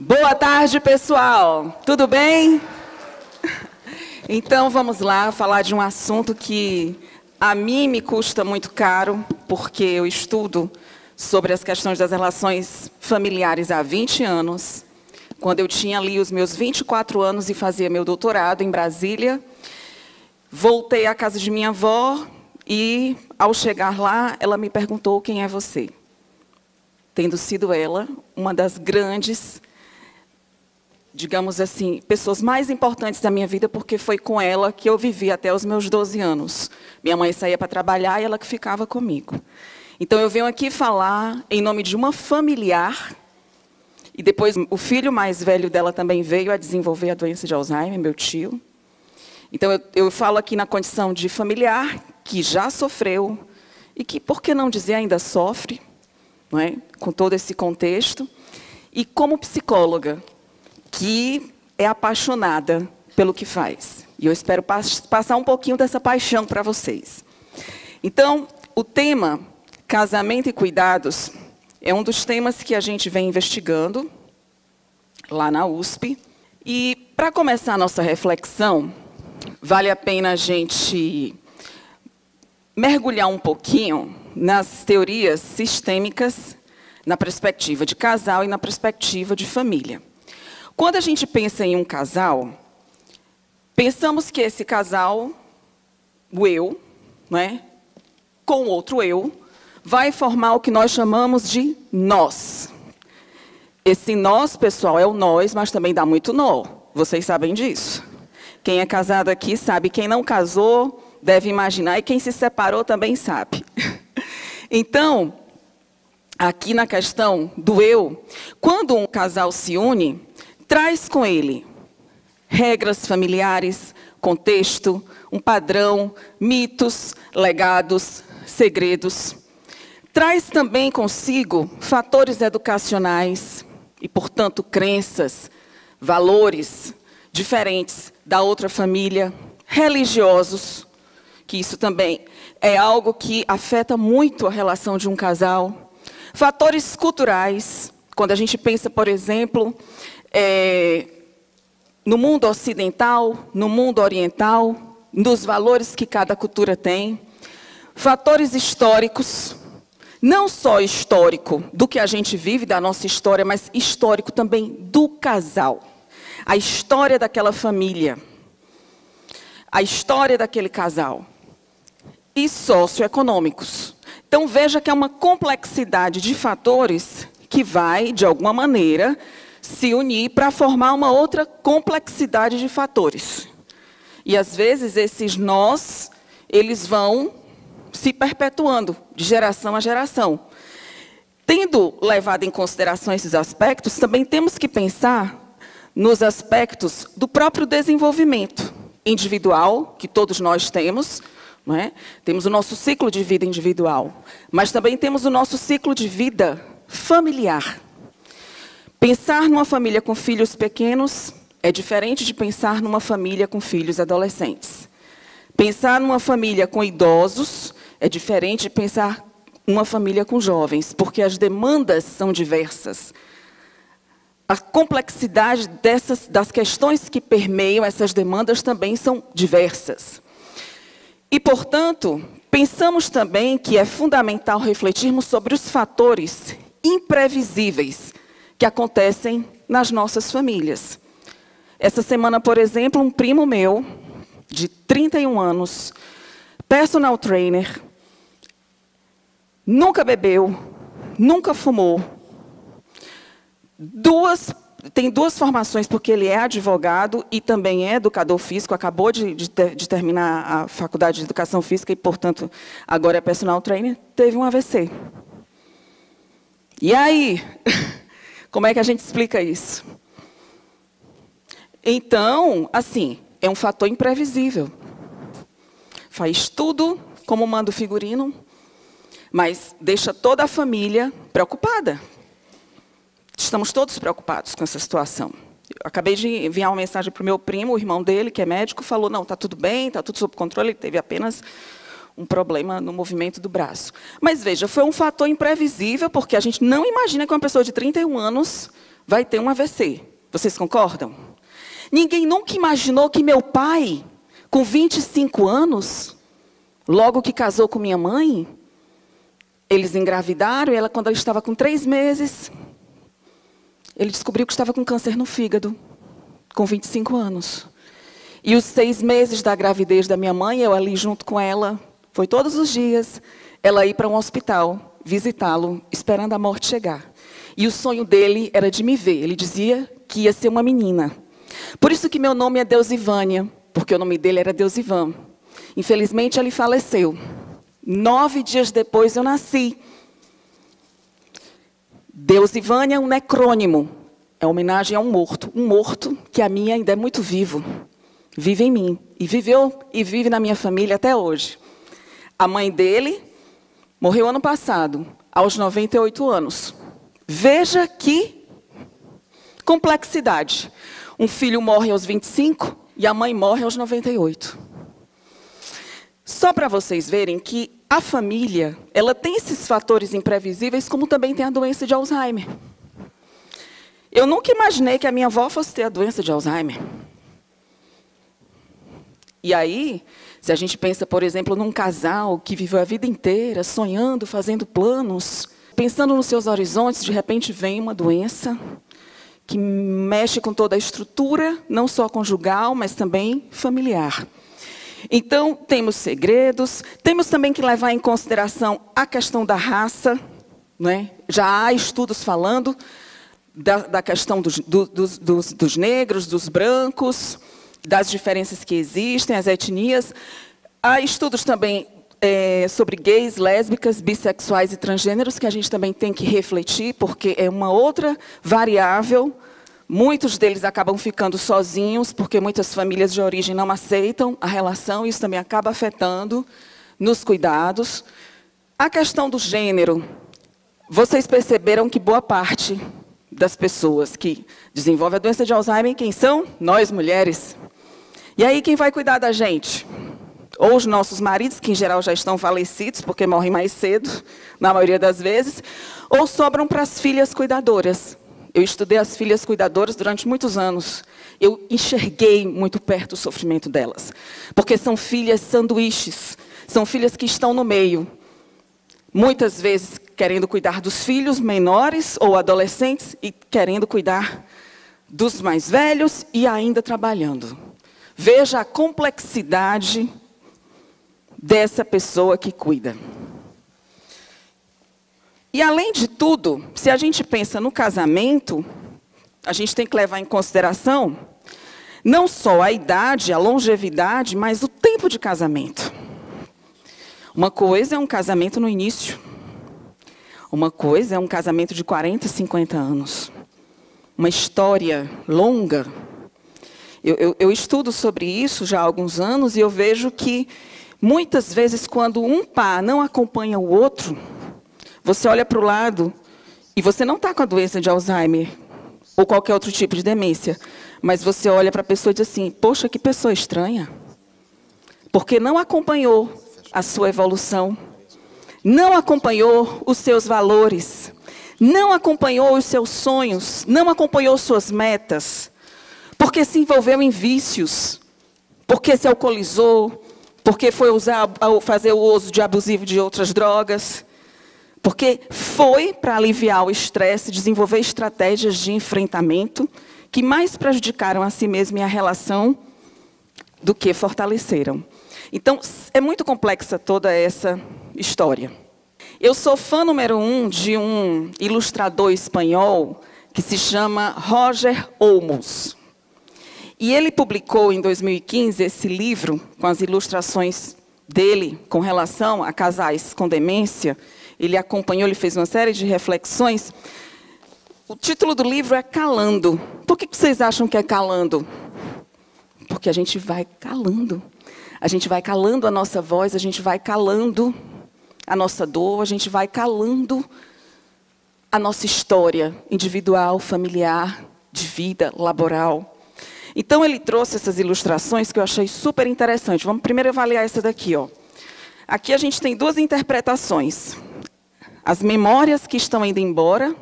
Boa tarde, pessoal. Tudo bem? Então, vamos lá falar de um assunto que a mim me custa muito caro, porque eu estudo sobre as questões das relações familiares há 20 anos. Quando eu tinha ali os meus 24 anos e fazia meu doutorado em Brasília, voltei à casa de minha avó e, ao chegar lá, ela me perguntou: quem é você? Tendo sido ela uma das grandes, digamos assim, pessoas mais importantes da minha vida, porque foi com ela que eu vivi até os meus 12 anos. Minha mãe saía para trabalhar e ela que ficava comigo. Então, eu venho aqui falar em nome de uma familiar, e depois o filho mais velho dela também veio a desenvolver a doença de Alzheimer, meu tio. Então, eu falo aqui na condição de familiar, que já sofreu, e que, por que não dizer, ainda sofre, não é? Com todo esse contexto, e como psicóloga, que é apaixonada pelo que faz. E eu espero passar um pouquinho dessa paixão para vocês. Então, o tema casamento e cuidados é um dos temas que a gente vem investigando lá na USP. E, para começar a nossa reflexão, vale a pena a gente mergulhar um pouquinho nas teorias sistêmicas, na perspectiva de casal e na perspectiva de família. Quando a gente pensa em um casal, pensamos que esse casal, o eu, né, com outro eu, vai formar o que nós chamamos de nós. Esse nós, pessoal, é o nós, mas também dá muito nó. Vocês sabem disso. Quem é casado aqui sabe, quem não casou deve imaginar, e quem se separou também sabe. Então, aqui na questão do eu, quando um casal se une, traz com ele regras familiares, contexto, um padrão, mitos, legados, segredos. Traz também consigo fatores educacionais e, portanto, crenças, valores diferentes da outra família, religiosos, que isso também é algo que afeta muito a relação de um casal. Fatores culturais, quando a gente pensa, por exemplo, no mundo ocidental, no mundo oriental, nos valores que cada cultura tem. Fatores históricos, não só histórico do que a gente vive, da nossa história, mas histórico também do casal. A história daquela família, a história daquele casal. E socioeconômicos. Então, veja que é uma complexidade de fatores que vai, de alguma maneira, se unir para formar uma outra complexidade de fatores. E, às vezes, esses nós, eles vão se perpetuando de geração a geração. Tendo levado em consideração esses aspectos, também temos que pensar nos aspectos do próprio desenvolvimento individual, que todos nós temos, não é? Temos o nosso ciclo de vida individual, mas também temos o nosso ciclo de vida familiar. Pensar numa família com filhos pequenos é diferente de pensar numa família com filhos adolescentes. Pensar numa família com idosos é diferente de pensar numa família com jovens, porque as demandas são diversas. A complexidade das questões que permeiam essas demandas também são diversas. E, portanto, pensamos também que é fundamental refletirmos sobre os fatores imprevisíveis que acontecem nas nossas famílias. Essa semana, por exemplo, um primo meu, de 31 anos, personal trainer, nunca bebeu, nunca fumou, tem duas formações, porque ele é advogado e também é educador físico, acabou de terminar a faculdade de educação física e, portanto, agora é personal trainer, teve um AVC. E aí, como é que a gente explica isso? Então, assim, é um fator imprevisível. Faz tudo como manda o figurino, mas deixa toda a família preocupada. Estamos todos preocupados com essa situação. Eu acabei de enviar uma mensagem para o meu primo, o irmão dele, que é médico, falou: não, está tudo bem, está tudo sob controle, ele teve apenas um problema no movimento do braço. Mas veja, foi um fator imprevisível, porque a gente não imagina que uma pessoa de 31 anos vai ter um AVC. Vocês concordam? Ninguém nunca imaginou que meu pai, com 25 anos, logo que casou com minha mãe, eles engravidaram, e quando ela estava com 3 meses, ele descobriu que estava com câncer no fígado, com 25 anos. E os 6 meses da gravidez da minha mãe, eu ali junto com ela, foi todos os dias, ela ir para um hospital, visitá-lo, esperando a morte chegar. E o sonho dele era de me ver. Ele dizia que ia ser uma menina. Por isso que meu nome é Deusivânia, porque o nome dele era Deusivan. Infelizmente, ele faleceu. 9 dias depois eu nasci. Deusivânia é um necrônimo. É homenagem a um morto que a minha ainda é muito vivo. Vive em mim. E viveu e vive na minha família até hoje. A mãe dele morreu ano passado, aos 98 anos. Veja que complexidade. Um filho morre aos 25 e a mãe morre aos 98. Só para vocês verem que a família, ela tem esses fatores imprevisíveis, como também tem a doença de Alzheimer. Eu nunca imaginei que a minha avó fosse ter a doença de Alzheimer. E aí, se a gente pensa, por exemplo, num casal que viveu a vida inteira sonhando, fazendo planos, pensando nos seus horizontes, de repente vem uma doença que mexe com toda a estrutura, não só conjugal, mas também familiar. Então, temos segredos, temos também que levar em consideração a questão da raça, né? Já há estudos falando da questão dos negros, dos brancos, das diferenças que existem, as etnias. Há estudos também sobre gays, lésbicas, bissexuais e transgêneros, que a gente também tem que refletir, porque é uma outra variável. Muitos deles acabam ficando sozinhos, porque muitas famílias de origem não aceitam a relação, isso também acaba afetando nos cuidados. A questão do gênero. Vocês perceberam que boa parte das pessoas que desenvolvem a doença de Alzheimer, quem são? Nós, mulheres. E aí, quem vai cuidar da gente? Ou os nossos maridos, que em geral já estão falecidos, porque morrem mais cedo, na maioria das vezes, ou sobram para as filhas cuidadoras. Eu estudei as filhas cuidadoras durante muitos anos. Eu enxerguei muito perto o sofrimento delas. Porque são filhas sanduíches, são filhas que estão no meio. Muitas vezes querendo cuidar dos filhos menores ou adolescentes e querendo cuidar dos mais velhos e ainda trabalhando. Veja a complexidade dessa pessoa que cuida. E, além de tudo, se a gente pensa no casamento, a gente tem que levar em consideração não só a idade, a longevidade, mas o tempo de casamento. Uma coisa é um casamento no início. Uma coisa é um casamento de 40, 50 anos. Uma história longa. Eu estudo sobre isso já há alguns anos e eu vejo que, muitas vezes, quando um par não acompanha o outro, você olha para o lado e você não está com a doença de Alzheimer ou qualquer outro tipo de demência, mas você olha para a pessoa e diz assim, poxa, que pessoa estranha. Porque não acompanhou a sua evolução, não acompanhou os seus valores, não acompanhou os seus sonhos, não acompanhou suas metas, porque se envolveu em vícios, porque se alcoolizou, porque foi fazer o uso de abusivo de outras drogas, porque foi para aliviar o estresse, desenvolver estratégias de enfrentamento que mais prejudicaram a si mesmo e a relação do que fortaleceram. Então, é muito complexa toda essa história. Eu sou fã número 1 de um ilustrador espanhol que se chama Roger Olmos. E ele publicou em 2015 esse livro com as ilustrações dele com relação a casais com demência. Ele acompanhou, ele fez uma série de reflexões. O título do livro é Calando. Por que vocês acham que é calando? Porque a gente vai calando. A gente vai calando a nossa voz, a gente vai calando a nossa dor, a gente vai calando a nossa história individual, familiar, de vida, laboral. Então, ele trouxe essas ilustrações que eu achei super interessante. Vamos primeiro avaliar essa daqui, ó. Aqui a gente tem 2 interpretações. As memórias que estão indo embora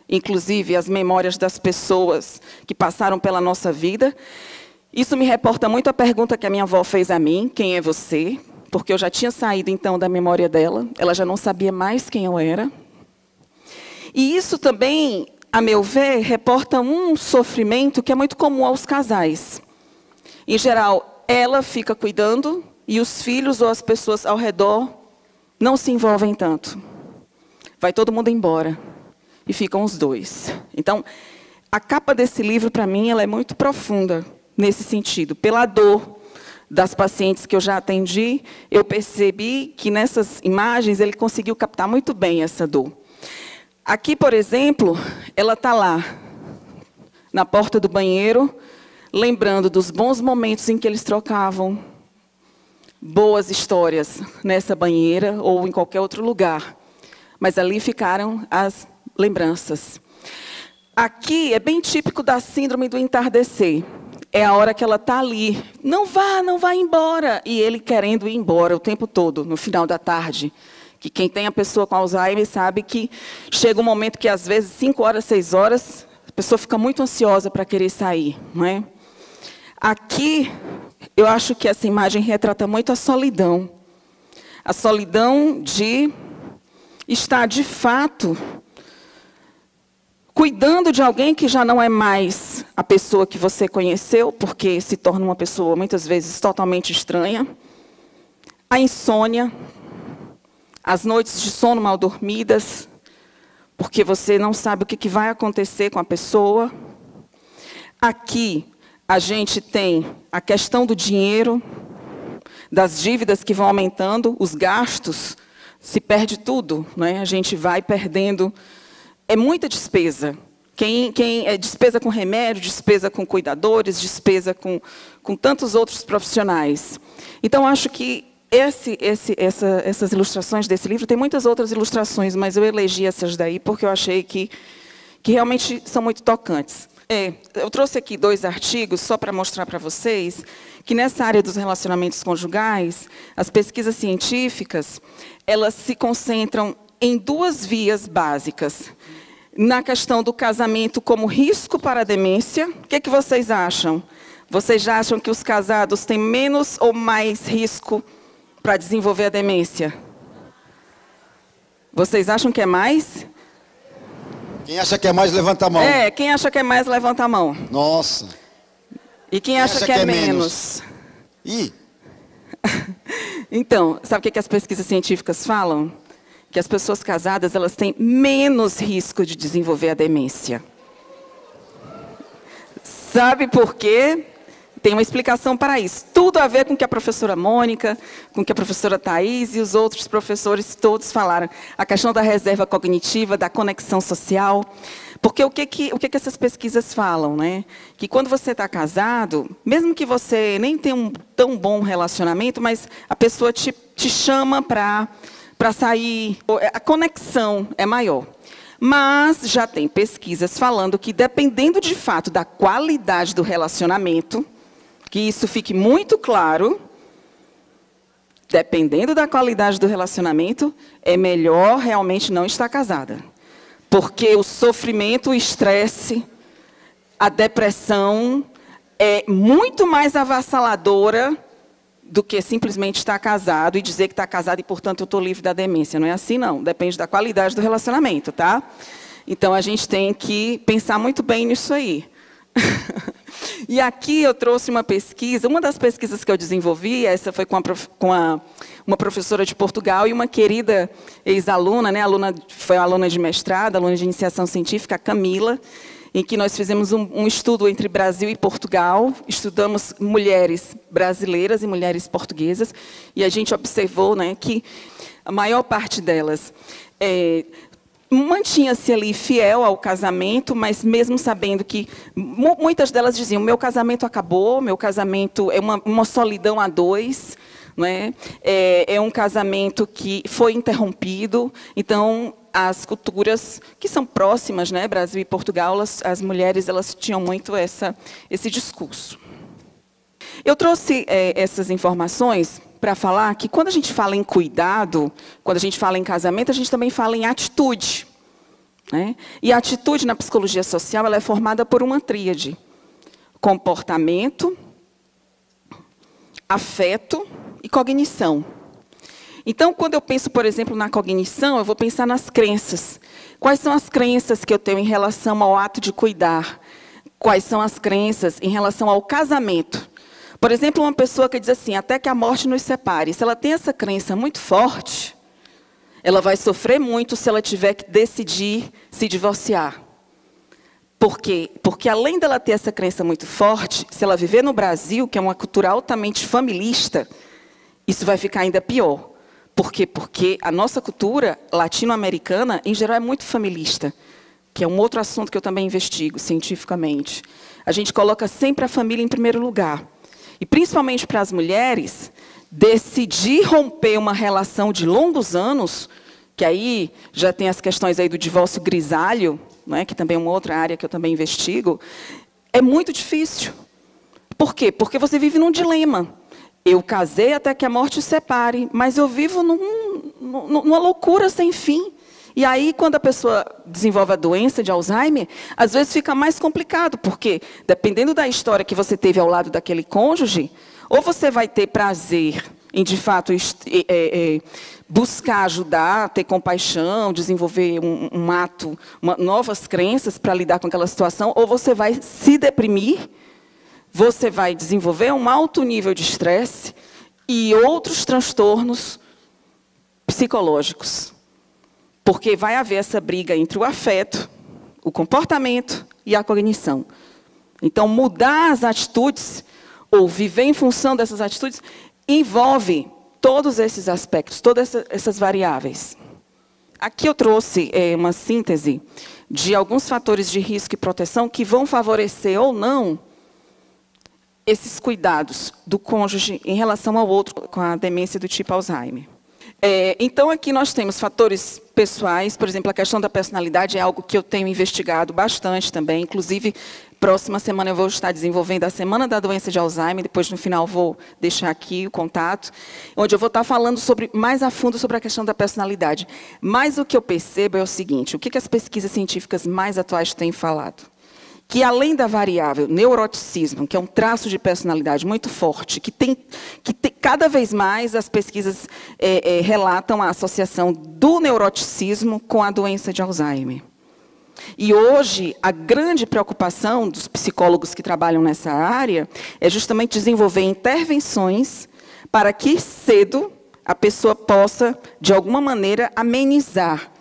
inclusive as memórias das pessoas que passaram pela nossa vida. Isso me reporta muito a pergunta que a minha avó fez a mim, quem é você? Porque eu já tinha saído, então, da memória dela. Ela já não sabia mais quem eu era. E isso também, a meu ver, reporta um sofrimento que é muito comum aos casais. Em geral, ela fica cuidando e os filhos ou as pessoas ao redor não se envolvem tanto. Vai todo mundo embora e ficam os dois. Então, a capa desse livro, para mim, ela é muito profunda nesse sentido. Pela dor das pacientes que eu já atendi, eu percebi que nessas imagens ele conseguiu captar muito bem essa dor. Aqui, por exemplo, ela está lá, na porta do banheiro, lembrando dos bons momentos em que eles trocavam boas histórias nessa banheira ou em qualquer outro lugar. Mas ali ficaram as lembranças. Aqui é bem típico da síndrome do entardecer. É a hora que ela está ali. Não vá embora. E ele querendo ir embora o tempo todo, no final da tarde. Que quem tem a pessoa com Alzheimer sabe que chega um momento que, às vezes, 5 horas, 6 horas, a pessoa fica muito ansiosa para querer sair, não é? Aqui, eu acho que essa imagem retrata muito a solidão. A solidão de estar, de fato, cuidando de alguém que já não é mais a pessoa que você conheceu, porque se torna uma pessoa, muitas vezes, totalmente estranha. A insônia, as noites de sono mal dormidas, porque você não sabe o que vai acontecer com a pessoa. Aqui, a gente tem a questão do dinheiro, das dívidas que vão aumentando, os gastos, se perde tudo, né? A gente vai perdendo. É muita despesa. É despesa com remédio, despesa com cuidadores, despesa com tantos outros profissionais. Então, acho que essas ilustrações desse livro, tem muitas outras ilustrações, mas eu elegi essas daí porque eu achei que realmente são muito tocantes. Eu trouxe aqui 2 artigos, só para mostrar para vocês, que nessa área dos relacionamentos conjugais, as pesquisas científicas, elas se concentram em 2 vias básicas. Na questão do casamento como risco para a demência, o que vocês acham? Vocês já acham que os casados têm menos ou mais risco para desenvolver a demência? Vocês acham que é mais? Quem acha que é mais, levanta a mão. Quem acha que é mais, levanta a mão. Nossa. E quem acha que é menos? Ih. Então, sabe o que as pesquisas científicas falam? Que as pessoas casadas, elas têm menos risco de desenvolver a demência. Sabe por quê? Tem uma explicação para isso. Tudo a ver com o que a professora Mônica, com o que a professora Thais e os outros professores todos falaram. A questão da reserva cognitiva, da conexão social. Porque o que essas pesquisas falam, né? Que quando você está casado, mesmo que você nem tenha um tão bom relacionamento, mas a pessoa te chama para sair, a conexão é maior. Mas já tem pesquisas falando que, dependendo de fato da qualidade do relacionamento, que isso fique muito claro, dependendo da qualidade do relacionamento, é melhor realmente não estar casada. Porque o sofrimento, o estresse, a depressão é muito mais avassaladora do que simplesmente estar casado e dizer que está casado e, portanto, eu estou livre da demência. Não é assim, não. Depende da qualidade do relacionamento, tá? Então, a gente tem que pensar muito bem nisso aí. E aqui eu trouxe uma pesquisa, uma das pesquisas que eu desenvolvi, essa foi com uma professora de Portugal e uma querida ex-aluna, né, foi aluna de mestrado, aluna de iniciação científica, a Camila, em que nós fizemos um estudo entre Brasil e Portugal, estudamos mulheres brasileiras e mulheres portuguesas, e a gente observou, né, que a maior parte delas mantinha-se ali fiel ao casamento, mas mesmo sabendo que muitas delas diziam, meu casamento acabou, meu casamento é uma solidão a 2, né? É um casamento que foi interrompido. Então, as culturas que são próximas, né, Brasil e Portugal, as mulheres elas tinham muito esse discurso. Eu trouxe essas informações para falar que quando a gente fala em cuidado, quando a gente fala em casamento, a gente também fala em atitude. né? E a atitude na psicologia social ela é formada por uma tríade: comportamento, afeto e cognição. Então, quando eu penso, por exemplo, na cognição, eu vou pensar nas crenças. Quais são as crenças que eu tenho em relação ao ato de cuidar? Quais são as crenças em relação ao casamento? Por exemplo, uma pessoa que diz assim, até que a morte nos separe. Se ela tem essa crença muito forte, ela vai sofrer muito se ela tiver que decidir se divorciar. Por quê? Porque além dela ter essa crença muito forte, se ela viver no Brasil, que é uma cultura altamente familista, isso vai ficar ainda pior. Por quê? Porque a nossa cultura latino-americana, em geral, é muito familista, que é um outro assunto que eu também investigo cientificamente. A gente coloca sempre a família em primeiro lugar. E, principalmente para as mulheres, decidir romper uma relação de longos anos, que aí já tem as questões aí do divórcio grisalho, né, que também é uma outra área que eu também investigo, é muito difícil. Por quê? Porque você vive num dilema. Eu casei até que a morte os separe, mas eu vivo numa loucura sem fim. E aí, quando a pessoa desenvolve a doença de Alzheimer, às vezes fica mais complicado, porque, dependendo da história que você teve ao lado daquele cônjuge, ou você vai ter prazer em, de fato, buscar ajudar, ter compaixão, desenvolver um ato, novas crenças para lidar com aquela situação, ou você vai se deprimir, você vai desenvolver um alto nível de estresse e outros transtornos psicológicos. Porque vai haver essa briga entre o afeto, o comportamento e a cognição. Então, mudar as atitudes, ou viver em função dessas atitudes, envolve todos esses aspectos, todas essas variáveis. Aqui eu trouxe uma síntese de alguns fatores de risco e proteção que vão favorecer ou não esses cuidados do cônjuge em relação ao outro com a demência do tipo Alzheimer. Então, aqui nós temos fatores pessoais, por exemplo, a questão da personalidade é algo que eu tenho investigado bastante também, inclusive, próxima semana eu vou estar desenvolvendo a Semana da Doença de Alzheimer, depois no final vou deixar aqui o contato, onde eu vou estar falando mais a fundo sobre a questão da personalidade. Mas o que eu percebo é o seguinte, o que as pesquisas científicas mais atuais têm falado? Que além da variável neuroticismo, que é um traço de personalidade muito forte, que tem cada vez mais as pesquisas relatam a associação do neuroticismo com a doença de Alzheimer. E hoje, a grande preocupação dos psicólogos que trabalham nessa área é justamente desenvolver intervenções para que cedo a pessoa possa, de alguma maneira, amenizar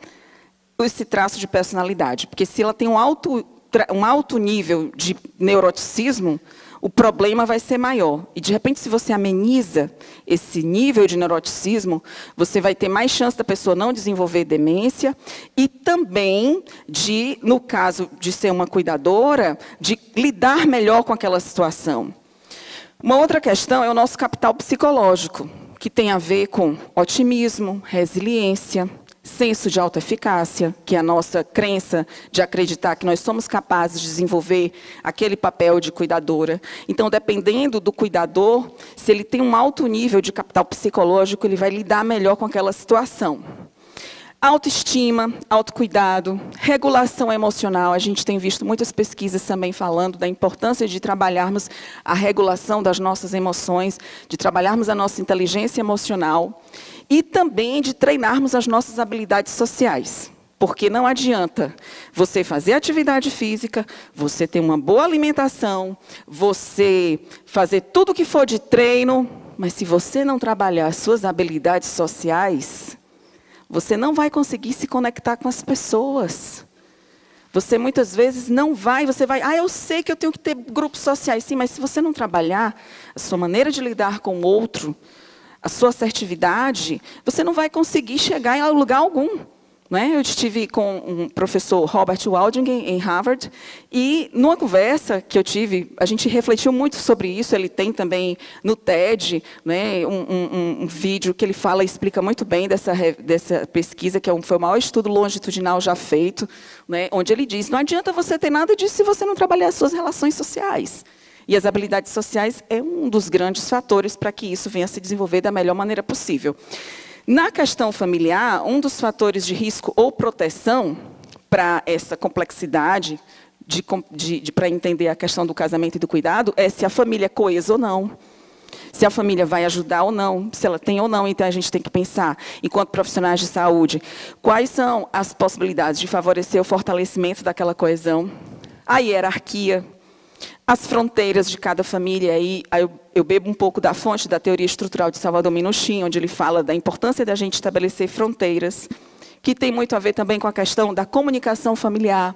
esse traço de personalidade. Porque se ela tem um alto nível de neuroticismo, o problema vai ser maior. E, de repente, se você ameniza esse nível de neuroticismo, você vai ter mais chance da pessoa não desenvolver demência e também, no caso de ser uma cuidadora, de lidar melhor com aquela situação. Uma outra questão é o nosso capital psicológico, que tem a ver com otimismo, resiliência, senso de autoeficácia, que é a nossa crença de acreditar que nós somos capazes de desenvolver aquele papel de cuidadora. Então, dependendo do cuidador, se ele tem um alto nível de capital psicológico, ele vai lidar melhor com aquela situação. Autoestima, autocuidado, regulação emocional. A gente tem visto muitas pesquisas também falando da importância de trabalharmos a regulação das nossas emoções, de trabalharmos a nossa inteligência emocional e também de treinarmos as nossas habilidades sociais. Porque não adianta você fazer atividade física, você ter uma boa alimentação, você fazer tudo o que for de treino, mas se você não trabalhar as suas habilidades sociais, você não vai conseguir se conectar com as pessoas. Você muitas vezes não vai, eu sei que eu tenho que ter grupos sociais, sim, mas se você não trabalhar a sua maneira de lidar com o outro, a sua assertividade, você não vai conseguir chegar em lugar algum. Eu estive com um professor, Robert Waldingen, em Harvard, e numa conversa que eu tive, a gente refletiu muito sobre isso, ele tem também no TED, um vídeo que ele fala e explica muito bem dessa pesquisa, que foi o maior estudo longitudinal já feito, onde ele diz, não adianta você ter nada disso se você não trabalhar as suas relações sociais. E as habilidades sociais é um dos grandes fatores para que isso venha a se desenvolver da melhor maneira possível. Na questão familiar, um dos fatores de risco ou proteção para essa complexidade para entender a questão do casamento e do cuidado é se a família é coesa ou não, se a família vai ajudar ou não, se ela tem ou não. Então, a gente tem que pensar, enquanto profissionais de saúde, quais são as possibilidades de favorecer o fortalecimento daquela coesão, a hierarquia, as fronteiras de cada família. Aí eu bebo um pouco da fonte da teoria estrutural de Salvador Minuchin, onde ele fala da importância da gente estabelecer fronteiras, que tem muito a ver também com a questão da comunicação familiar,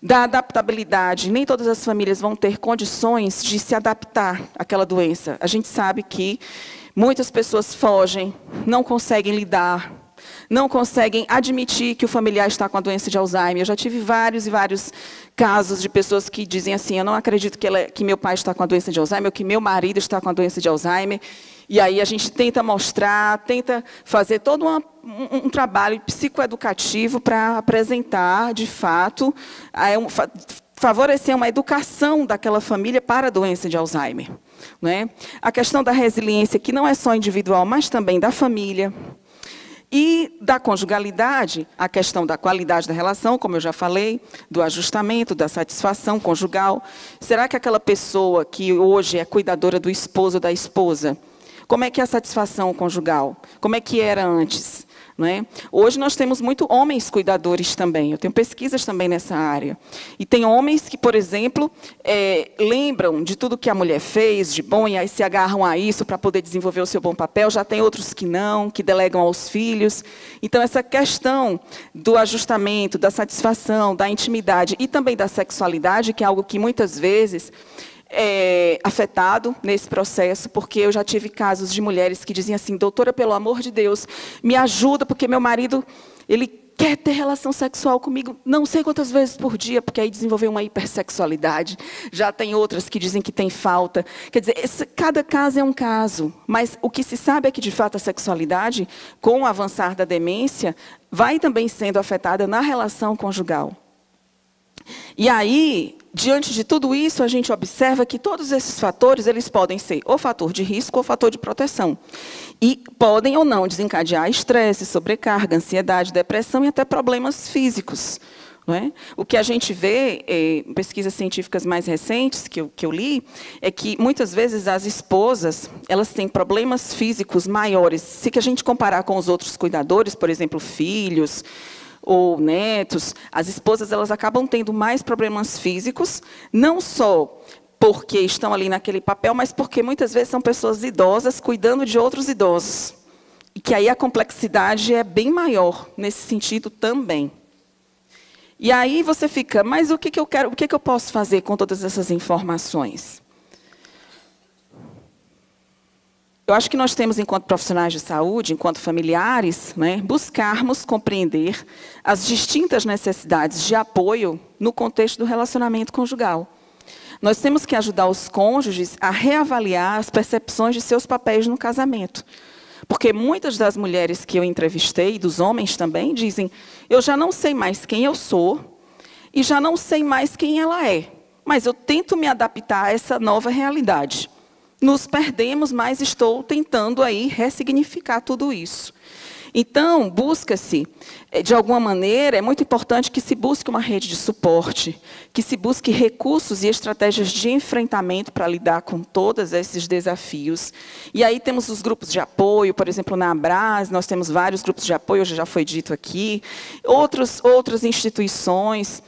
da adaptabilidade. Nem todas as famílias vão ter condições de se adaptar àquela doença. A gente sabe que muitas pessoas fogem, não conseguem lidar, não conseguem admitir que o familiar está com a doença de Alzheimer. Eu já tive vários e vários casos de pessoas que dizem assim: eu não acredito que meu pai está com a doença de Alzheimer, ou que meu marido está com a doença de Alzheimer. E aí a gente tenta mostrar, tenta fazer todo um trabalho psicoeducativo para apresentar, de fato, favorecer uma educação daquela família para a doença de Alzheimer, né? A questão da resiliência, que não é só individual, mas também da família. E da conjugalidade, a questão da qualidade da relação, como eu já falei, do ajustamento, da satisfação conjugal. Será que aquela pessoa que hoje é cuidadora do esposo ou da esposa, como é que é a satisfação conjugal? Como é que era antes? Não é? Hoje nós temos muito homens cuidadores também. Eu tenho pesquisas também nessa área. E tem homens que, por exemplo, lembram de tudo que a mulher fez de bom e aí se agarram a isso para poder desenvolver o seu bom papel. Já tem outros que não, que delegam aos filhos. Então, essa questão do ajustamento, da satisfação, da intimidade e também da sexualidade, que é algo que muitas vezes afetado nesse processo, porque eu já tive casos de mulheres que diziam assim: doutora, pelo amor de Deus, me ajuda, porque meu marido, ele quer ter relação sexual comigo não sei quantas vezes por dia, porque aí desenvolveu uma hipersexualidade. Já tem outras que dizem que tem falta. Quer dizer, cada caso é um caso, mas o que se sabe é que, de fato, a sexualidade, com o avançar da demência, vai também sendo afetada na relação conjugal. E aí, diante de tudo isso, a gente observa que todos esses fatores, eles podem ser ou fator de risco ou fator de proteção. E podem ou não desencadear estresse, sobrecarga, ansiedade, depressão e até problemas físicos. Não é? O que a gente vê, em pesquisas científicas mais recentes que eu li, é que muitas vezes as esposas, elas têm problemas físicos maiores. Se que a gente comparar com os outros cuidadores, por exemplo, filhos ou netos, as esposas, elas acabam tendo mais problemas físicos, não só porque estão ali naquele papel, mas porque muitas vezes são pessoas idosas cuidando de outros idosos. E que aí a complexidade é bem maior nesse sentido também. E aí você fica, mas o que eu quero, o que eu posso fazer com todas essas informações? Eu acho que nós temos, enquanto profissionais de saúde, enquanto familiares, né, buscarmos compreender as distintas necessidades de apoio no contexto do relacionamento conjugal. Nós temos que ajudar os cônjuges a reavaliar as percepções de seus papéis no casamento. Porque muitas das mulheres que eu entrevistei, e dos homens também, dizem: eu já não sei mais quem eu sou e já não sei mais quem ela é, mas eu tento me adaptar a essa nova realidade. Nos perdemos, mas estou tentando aí ressignificar tudo isso. Então, busca-se, de alguma maneira, é muito importante que se busque uma rede de suporte, que se busque recursos e estratégias de enfrentamento para lidar com todos esses desafios. E aí temos os grupos de apoio, por exemplo, na Abras, nós temos vários grupos de apoio, hoje já foi dito aqui, outras instituições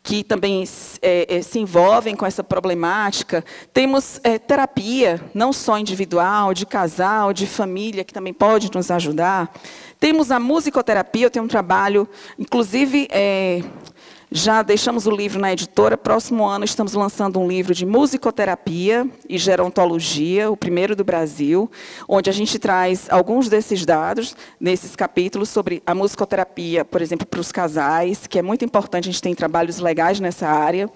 que também se envolvem com essa problemática. Temos terapia, não só individual, de casal, de família, que também pode nos ajudar. Temos a musicoterapia, eu tenho um trabalho, inclusive, já deixamos o livro na editora. Próximo ano estamos lançando um livro de musicoterapia e gerontologia, o primeiro do Brasil, onde a gente traz alguns desses dados, nesses capítulos, sobre a musicoterapia, por exemplo, para os casais, que é muito importante, a gente tem trabalhos legais nessa área.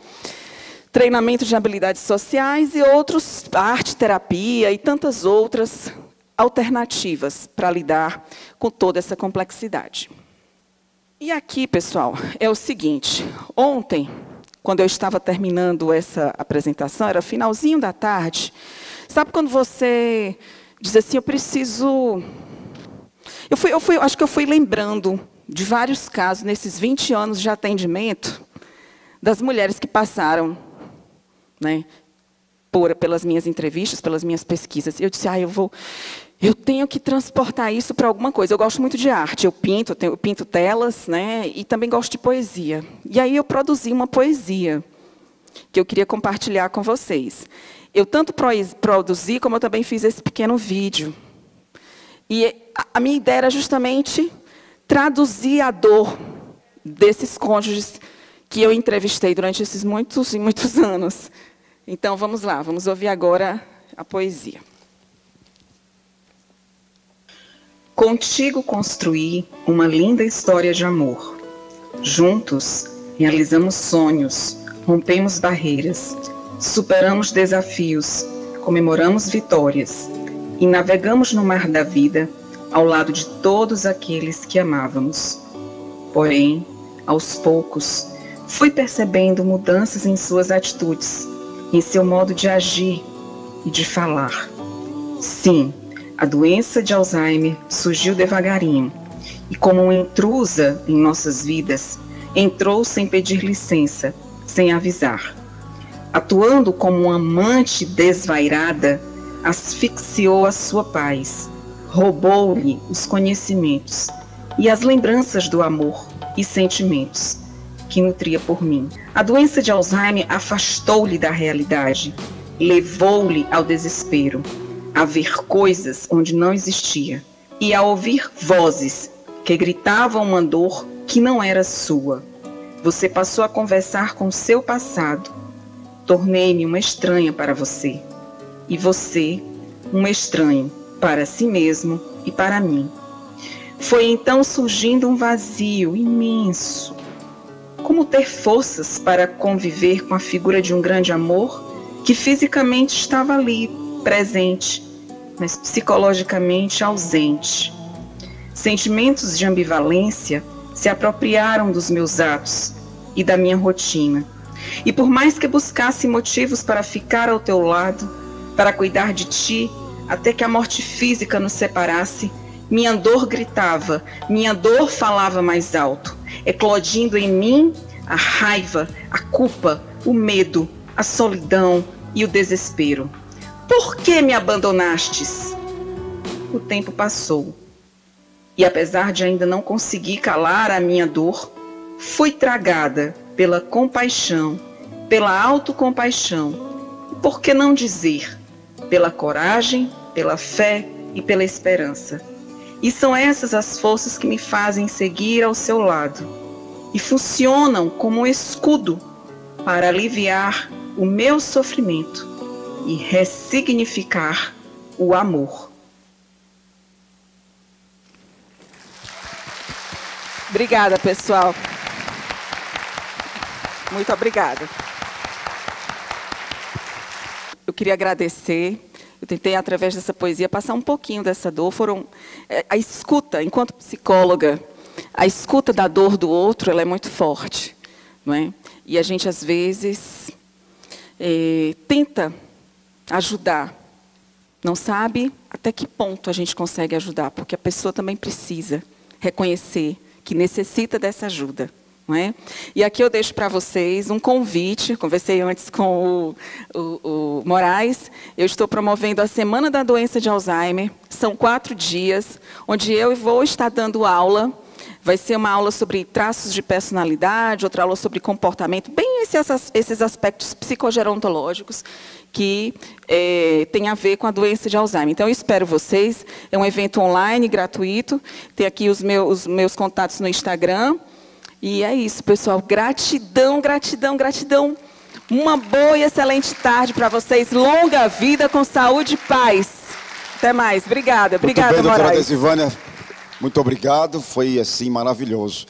Treinamento de habilidades sociais e outros, arte-terapia e tantas outras alternativas para lidar com toda essa complexidade. E aqui, pessoal, é o seguinte: ontem, quando eu estava terminando essa apresentação, era finalzinho da tarde, sabe quando você diz assim, eu preciso... acho que eu fui lembrando de vários casos, nesses 20 anos de atendimento, das mulheres que passaram, né, pelas minhas entrevistas, pelas minhas pesquisas. Eu disse, eu tenho que transportar isso para alguma coisa. Eu gosto muito de arte, eu pinto telas, né, e também gosto de poesia. E aí eu produzi uma poesia que eu queria compartilhar com vocês. Eu tanto produzi, como eu também fiz esse pequeno vídeo. E a minha ideia era justamente traduzir a dor desses cônjuges que eu entrevistei durante esses muitos e muitos anos. Então, vamos lá, vamos ouvir agora a poesia. Contigo construí uma linda história de amor. Juntos, realizamos sonhos, rompemos barreiras, superamos desafios, comemoramos vitórias e navegamos no mar da vida ao lado de todos aqueles que amávamos. Porém, aos poucos, fui percebendo mudanças em suas atitudes, em seu modo de agir e de falar. Sim, a doença de Alzheimer surgiu devagarinho e, como uma intrusa em nossas vidas, entrou sem pedir licença, sem avisar. Atuando como uma amante desvairada, asfixiou a sua paz, roubou-lhe os conhecimentos e as lembranças do amor e sentimentos que nutria por mim. A doença de Alzheimer afastou-lhe da realidade, levou-lhe ao desespero, a ver coisas onde não existia e a ouvir vozes que gritavam uma dor que não era sua. Você passou a conversar com seu passado. Tornei-me uma estranha para você. E você, um estranho para si mesmo e para mim. Foi então surgindo um vazio imenso. Como ter forças para conviver com a figura de um grande amor que fisicamente estava ali, presente, mas psicologicamente ausente. Sentimentos de ambivalência se apropriaram dos meus atos e da minha rotina. E por mais que buscasse motivos para ficar ao teu lado, para cuidar de ti, até que a morte física nos separasse, minha dor gritava, minha dor falava mais alto, eclodindo em mim a raiva, a culpa, o medo, a solidão e o desespero. Por que me abandonastes? O tempo passou. E apesar de ainda não conseguir calar a minha dor, fui tragada pela compaixão, pela autocompaixão, e por que não dizer, pela coragem, pela fé e pela esperança. E são essas as forças que me fazem seguir ao seu lado, e funcionam como um escudo para aliviar o meu sofrimento e ressignificar o amor. Obrigada, pessoal. Muito obrigada. Eu queria agradecer. Eu tentei, através dessa poesia, passar um pouquinho dessa dor. A escuta, enquanto psicóloga, a escuta da dor do outro, ela é muito forte, não é? E a gente, às vezes, tenta ajudar. Não sabe até que ponto a gente consegue ajudar, porque a pessoa também precisa reconhecer que necessita dessa ajuda. Não é? E aqui eu deixo para vocês um convite. Conversei antes com o Moraes. Eu estou promovendo a Semana da Doença de Alzheimer. São 4 dias, onde eu vou estar dando aula. Vai ser uma aula sobre traços de personalidade, outra aula sobre comportamento, bem esses aspectos psicogerontológicos que tem a ver com a doença de Alzheimer. Então, eu espero vocês. É um evento online, gratuito. Tem aqui os meus contatos no Instagram. E é isso, pessoal. Gratidão, gratidão, gratidão. Uma boa e excelente tarde para vocês. Longa vida com saúde e paz. Até mais. Obrigada. Obrigada, Moraes. Doutora Desilvânia, muito obrigado. Foi, assim, maravilhoso.